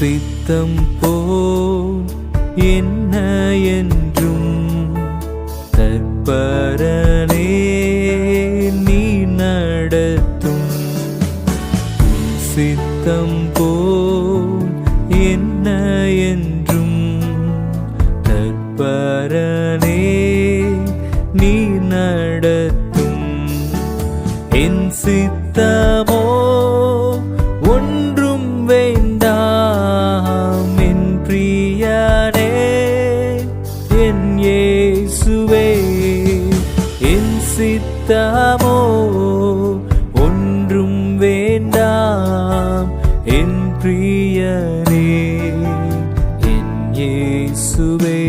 சித்தம் போல் என்ன என்றும் தற்பரனே நீ நடத்தும். சித்தம் போல் என்ன என்றும் தற்பரனே நீ நடத்தும். என் சித்தமோ ஒன்றும் வேண்டாம் என் பிரியனே என் இயேசுவே. என் சித்தமோ ஒன்றும் வேண்டாம் என் பிரியனே என் இயேசுவே.